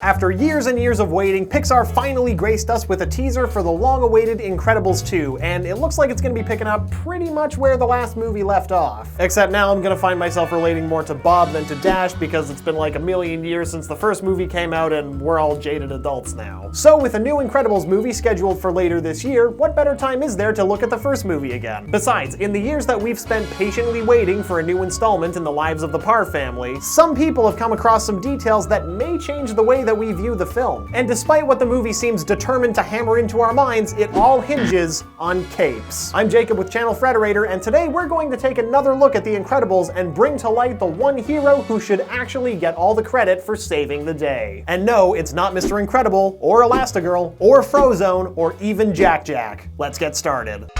After years and years of waiting, Pixar finally graced us with a teaser for the long-awaited Incredibles 2, and it looks like it's gonna be picking up pretty much where the last movie left off. Except now I'm gonna find myself relating more to Bob than to Dash because it's been like a million years since the first movie came out and we're all jaded adults now. So with a new Incredibles movie scheduled for later this year, what better time is there to look at the first movie again? Besides, in the years that we've spent patiently waiting for a new installment in the lives of the Parr family, some people have come across some details that may change the way that we view the film. And despite what the movie seems determined to hammer into our minds, it all hinges on capes. I'm Jacob with Channel Frederator, and today we're going to take another look at The Incredibles and bring to light the one hero who should actually get all the credit for saving the day. And no, it's not Mr. Incredible, or Elastigirl, or Frozone, or even Jack Jack. Let's get started.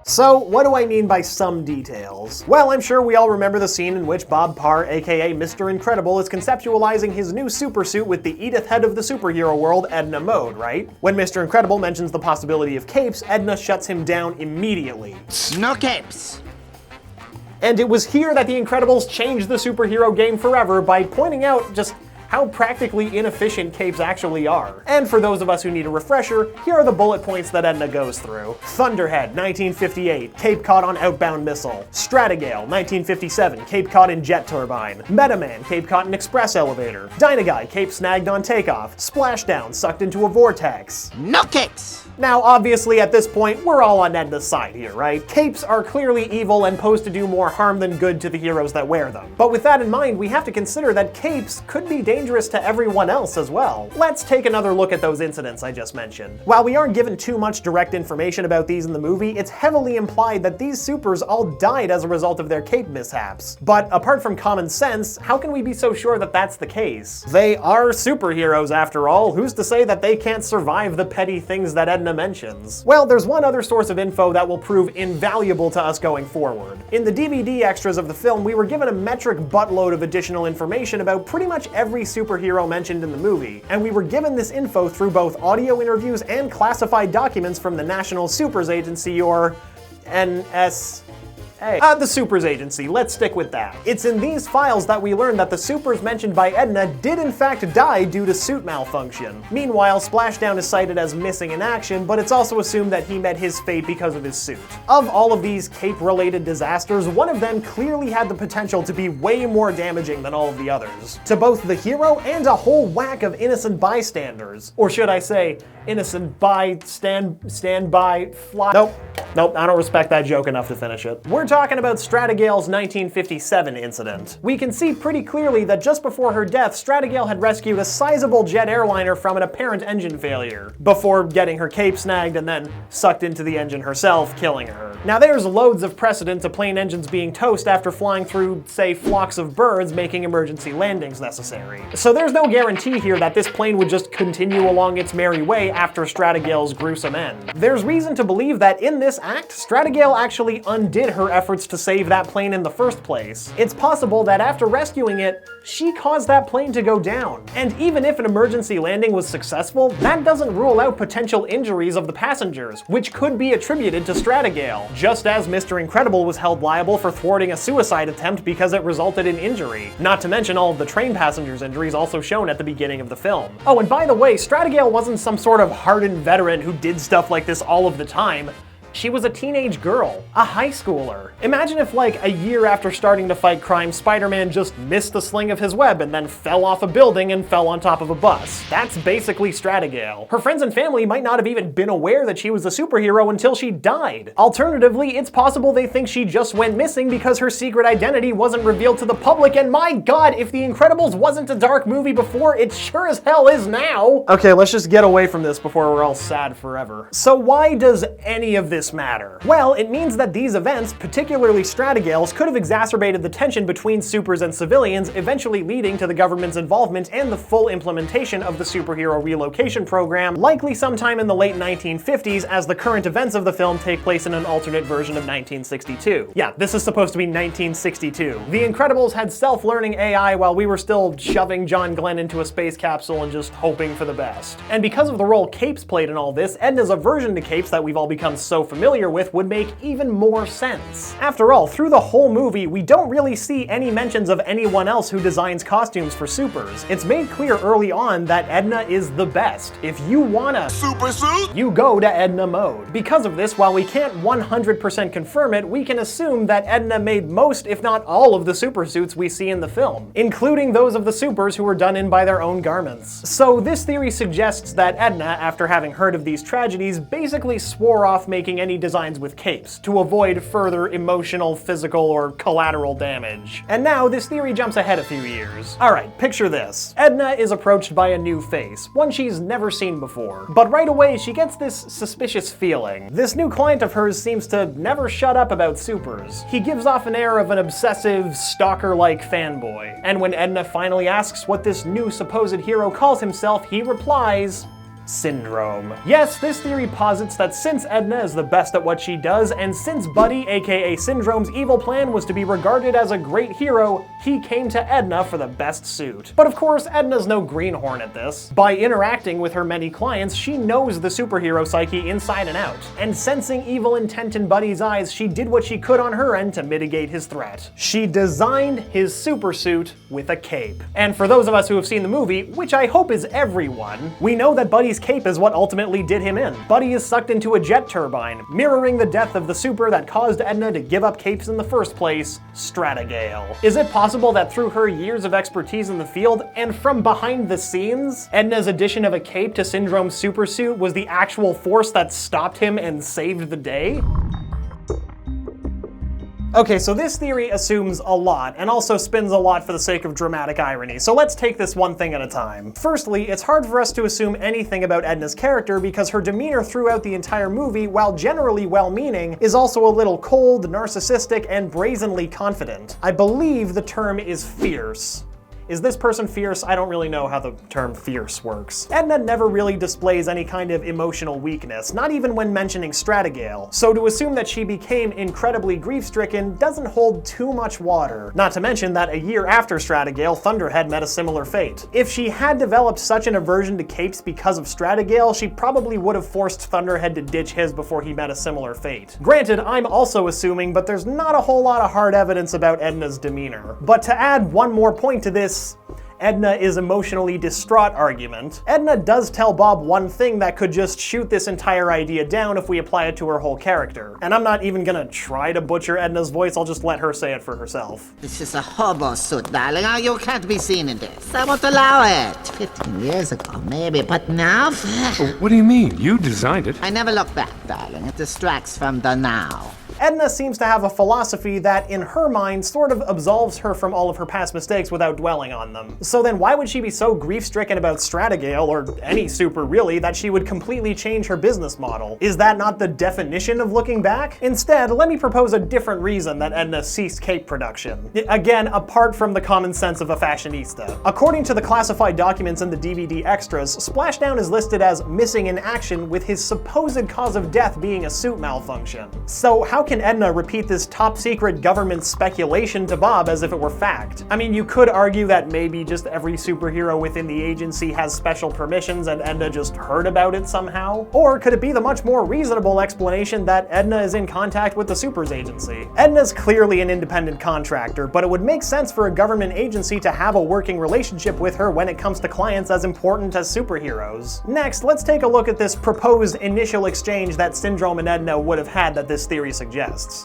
So, what do I mean by some details? Well, I'm sure we all remember the scene in which Bob Parr, aka Mr. Incredible, is conceptualizing his new supersuit with the Edith head of the superhero world, Edna Mode, right? When Mr. Incredible mentions the possibility of capes, Edna shuts him down immediately. No capes! And it was here that The Incredibles changed the superhero game forever by pointing out just how practically inefficient capes actually are. And for those of us who need a refresher, here are the bullet points that Edna goes through. Thunderhead, 1958, cape caught on outbound missile. Stratigale, 1957, cape caught in jet turbine. Metaman, cape caught in express elevator. Dynaguy, cape snagged on takeoff. Splashdown, sucked into a vortex. No capes! Now, obviously, at this point, we're all on Edna's side here, right? Capes are clearly evil and posed to do more harm than good to the heroes that wear them. But with that in mind, we have to consider that capes could be dangerous to everyone else as well. Let's take another look at those incidents I just mentioned. While we aren't given too much direct information about these in the movie, it's heavily implied that these supers all died as a result of their cape mishaps. But apart from common sense, how can we be so sure that that's the case? They are superheroes after all. Who's to say that they can't survive the petty things that Edna mentions? Well, there's one other source of info that will prove invaluable to us going forward. In the DVD extras of the film, we were given a metric buttload of additional information about pretty much every superhero mentioned in the movie, and we were given this info through both audio interviews and classified documents from the National Supers Agency, or NSA. The Supers Agency, let's stick with that. It's in these files that we learned that the supers mentioned by Edna did in fact die due to suit malfunction. Meanwhile, Splashdown is cited as missing in action, but it's also assumed that he met his fate because of his suit. Of all of these cape-related disasters, one of them clearly had the potential to be way more damaging than all of the others, to both the hero and a whole whack of innocent bystanders. Or should I say, innocent stand-by fly. Nope, I don't respect that joke enough to finish it. We're talking about Stratigale's 1957 incident. We can see pretty clearly that just before her death, Stratigale had rescued a sizable jet airliner from an apparent engine failure, before getting her cape snagged and then sucked into the engine herself, killing her. Now there's loads of precedent to plane engines being toast after flying through, say, flocks of birds, making emergency landings necessary. So there's no guarantee here that this plane would just continue along its merry way after Stratigale's gruesome end. There's reason to believe that in this act, Stratigale actually undid her efforts to save that plane in the first place. It's possible that after rescuing it, she caused that plane to go down. And even if an emergency landing was successful, that doesn't rule out potential injuries of the passengers, which could be attributed to Stratigale, just as Mr. Incredible was held liable for thwarting a suicide attempt because it resulted in injury. Not to mention all of the train passengers' injuries also shown at the beginning of the film. Oh, and by the way, Stratigale wasn't some sort of hardened veteran who did stuff like this all of the time. She was a teenage girl, a high schooler. Imagine if, like, a year after starting to fight crime, Spider-Man just missed the sling of his web and then fell off a building and fell on top of a bus. That's basically Stratigale. Her friends and family might not have even been aware that she was a superhero until she died. Alternatively, it's possible they think she just went missing because her secret identity wasn't revealed to the public, and my god, if The Incredibles wasn't a dark movie before, it sure as hell is now! Okay, let's just get away from this before we're all sad forever. So why does any of this matter? Well, it means that these events, particularly Stratigale's, could have exacerbated the tension between supers and civilians, eventually leading to the government's involvement and the full implementation of the superhero relocation program, likely sometime in the late 1950s, as the current events of the film take place in an alternate version of 1962. Yeah, this is supposed to be 1962. The Incredibles had self-learning AI while we were still shoving John Glenn into a space capsule and just hoping for the best. And because of the role capes played in all this, Edna's aversion to capes that we've all become so familiar familiar with would make even more sense. After all, through the whole movie, we don't really see any mentions of anyone else who designs costumes for supers. It's made clear early on that Edna is the best. If you want a super suit, you go to Edna mode. Because of this, while we can't 100% confirm it, we can assume that Edna made most, if not all, of the super suits we see in the film, including those of the supers who were done in by their own garments. So this theory suggests that Edna, after having heard of these tragedies, basically swore off making any designs with capes to avoid further emotional, physical, or collateral damage. And now this theory jumps ahead a few years. Alright, picture this. Edna is approached by a new face, one she's never seen before. But right away, she gets this suspicious feeling. This new client of hers seems to never shut up about supers. He gives off an air of an obsessive, stalker-like fanboy. And when Edna finally asks what this new supposed hero calls himself, he replies, Syndrome. Yes, this theory posits that since Edna is the best at what she does, and since Buddy, aka Syndrome's evil plan was to be regarded as a great hero, he came to Edna for the best suit. But of course, Edna's no greenhorn at this. By interacting with her many clients, she knows the superhero psyche inside and out. And sensing evil intent in Buddy's eyes, she did what she could on her end to mitigate his threat. She designed his super suit with a cape. And for those of us who have seen the movie, which I hope is everyone, we know that Buddy's cape is what ultimately did him in. Buddy is sucked into a jet turbine, mirroring the death of the super that caused Edna to give up capes in the first place, Stratigale. Is it possible that through her years of expertise in the field, and from behind the scenes, Edna's addition of a cape to Syndrome's supersuit was the actual force that stopped him and saved the day? Okay, so this theory assumes a lot, and also spins a lot for the sake of dramatic irony, so let's take this one thing at a time. Firstly, it's hard for us to assume anything about Edna's character because her demeanor throughout the entire movie, while generally well-meaning, is also a little cold, narcissistic, and brazenly confident. I believe the term is fierce. Is this person fierce? I don't really know how the term fierce works. Edna never really displays any kind of emotional weakness, not even when mentioning Stratigale, so to assume that she became incredibly grief-stricken doesn't hold too much water. Not to mention that a year after Stratigale, Thunderhead met a similar fate. If she had developed such an aversion to capes because of Stratigale, she probably would have forced Thunderhead to ditch his before he met a similar fate. Granted, I'm also assuming, but there's not a whole lot of hard evidence about Edna's demeanor. But to add one more point to this Edna is emotionally distraught argument, Edna does tell Bob one thing that could just shoot this entire idea down if we apply it to her whole character. And I'm not even gonna try to butcher Edna's voice, I'll just let her say it for herself. This is a hobo suit, darling. You can't be seen in this. I won't allow it. 15 years ago, maybe, but now... What do you mean? You designed it. I never look back, darling. It distracts from the now. Edna seems to have a philosophy that, in her mind, sort of absolves her from all of her past mistakes without dwelling on them. So then why would she be so grief-stricken about Stratigale, or any super really, that she would completely change her business model? Is that not the definition of looking back? Instead, let me propose a different reason that Edna ceased cape production. Again, apart from the common sense of a fashionista. According to the classified documents in the DVD extras, Splashdown is listed as missing in action, with his supposed cause of death being a suit malfunction. So how can Edna repeat this top-secret government speculation to Bob as if it were fact? I mean, you could argue that maybe just every superhero within the agency has special permissions and Edna just heard about it somehow? Or could it be the much more reasonable explanation that Edna is in contact with the Supers agency? Edna's clearly an independent contractor, but it would make sense for a government agency to have a working relationship with her when it comes to clients as important as superheroes. Next, let's take a look at this proposed initial exchange that Syndrome and Edna would have had that this theory suggests.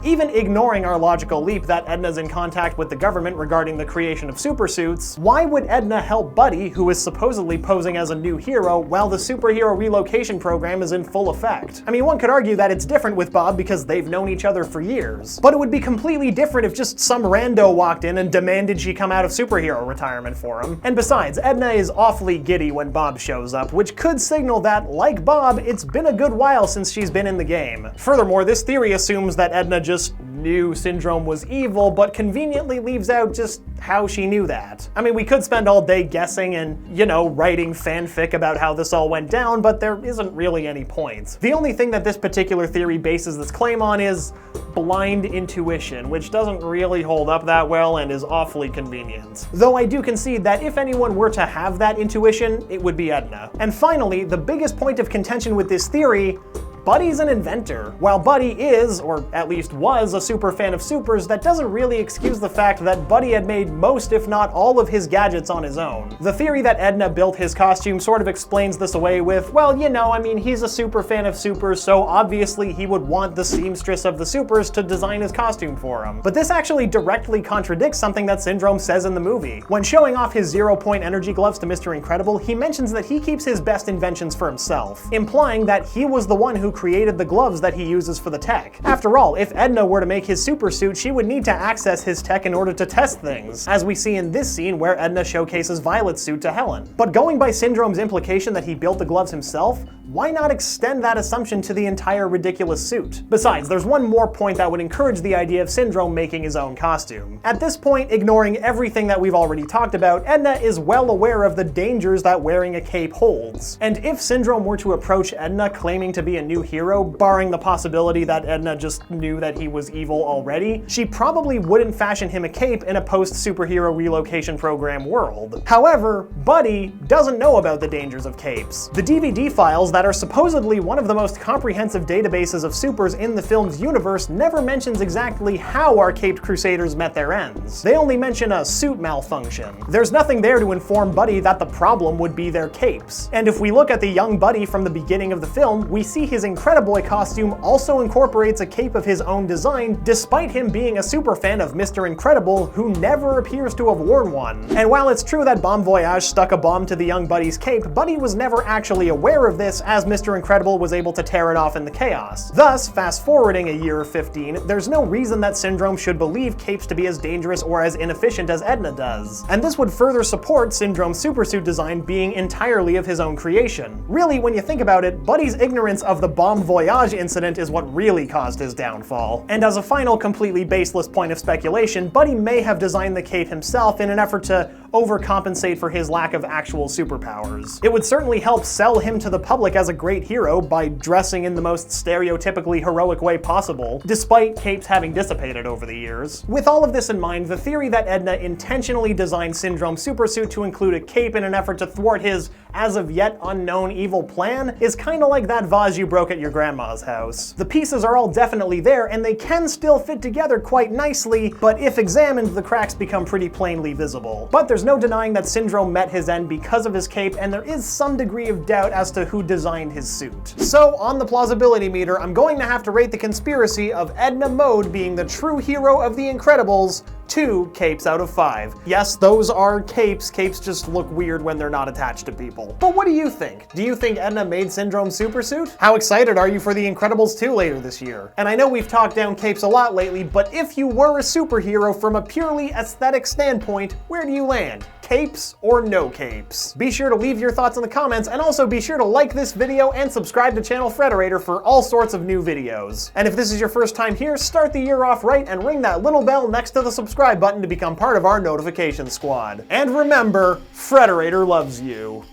Even ignoring our logical leap that Edna's in contact with the government regarding the creation of supersuits, why would Edna help Buddy, who is supposedly posing as a new hero, while the superhero relocation program is in full effect? I mean, one could argue that it's different with Bob because they've known each other for years, but it would be completely different if just some rando walked in and demanded she come out of superhero retirement for him. And besides, Edna is awfully giddy when Bob shows up, which could signal that, like Bob, it's been a good while since she's been in the game. Furthermore, this theory assumes that Edna just knew Syndrome was evil, but conveniently leaves out just how she knew that. I mean, we could spend all day guessing and, you know, writing fanfic about how this all went down, but there isn't really any point. The only thing that this particular theory bases this claim on is blind intuition, which doesn't really hold up that well and is awfully convenient. Though I do concede that if anyone were to have that intuition, it would be Edna. And finally, the biggest point of contention with this theory, Buddy's an inventor. While Buddy is, or at least was, a super fan of supers, that doesn't really excuse the fact that Buddy had made most, if not all, of his gadgets on his own. The theory that Edna built his costume sort of explains this away with, well, you know, I mean, he's a super fan of supers, so obviously he would want the seamstress of the supers to design his costume for him. But this actually directly contradicts something that Syndrome says in the movie. When showing off his 0-point energy gloves to Mr. Incredible, he mentions that he keeps his best inventions for himself, implying that he was the one who created the gloves that he uses for the tech. After all, if Edna were to make his super suit, she would need to access his tech in order to test things, as we see in this scene where Edna showcases Violet's suit to Helen. But going by Syndrome's implication that he built the gloves himself, why not extend that assumption to the entire ridiculous suit? Besides, there's one more point that would encourage the idea of Syndrome making his own costume. At this point, ignoring everything that we've already talked about, Edna is well aware of the dangers that wearing a cape holds. And if Syndrome were to approach Edna claiming to be a new hero, barring the possibility that Edna just knew that he was evil already, she probably wouldn't fashion him a cape in a post-superhero relocation program world. However, Buddy doesn't know about the dangers of capes. The DVD files that are supposedly one of the most comprehensive databases of supers in the film's universe never mentions exactly how our caped crusaders met their ends. They only mention a suit malfunction. There's nothing there to inform Buddy that the problem would be their capes. And if we look at the young Buddy from the beginning of the film, we see his Incrediboy costume also incorporates a cape of his own design, despite him being a super fan of Mr. Incredible, who never appears to have worn one. And while it's true that Bon Voyage stuck a bomb to the young Buddy's cape, Buddy was never actually aware of this, as Mr. Incredible was able to tear it off in the chaos. Thus, fast forwarding a year or 15, there's no reason that Syndrome should believe capes to be as dangerous or as inefficient as Edna does. And this would further support Syndrome's supersuit design being entirely of his own creation. Really, when you think about it, Buddy's ignorance of the Bon Voyage incident is what really caused his downfall. And as a final completely baseless point of speculation, Buddy may have designed the cape himself in an effort to overcompensate for his lack of actual superpowers. It would certainly help sell him to the public as a great hero by dressing in the most stereotypically heroic way possible, despite capes having dissipated over the years. With all of this in mind, the theory that Edna intentionally designed Syndrome's supersuit to include a cape in an effort to thwart his as of yet unknown evil plan is kinda like that vase you broke at your grandma's house. The pieces are all definitely there, and they can still fit together quite nicely, but if examined, the cracks become pretty plainly visible. But there's no denying that Syndrome met his end because of his cape, and there is some degree of doubt as to who designed his suit. So, on the plausibility meter, I'm going to have to rate the conspiracy of Edna Mode being the true hero of The Incredibles 2 capes out of 5. Yes, those are capes. Capes just look weird when they're not attached to people. But what do you think? Do you think Edna made Syndrome's supersuit? How excited are you for The Incredibles 2 later this year? And I know we've talked down capes a lot lately, but if you were a superhero from a purely aesthetic standpoint, where do you land? Capes or no capes? Be sure to leave your thoughts in the comments, and also be sure to like this video and subscribe to Channel Frederator for all sorts of new videos. And if this is your first time here, start the year off right and ring that little bell next to the subscribe button to become part of our notification squad. And remember, Frederator loves you.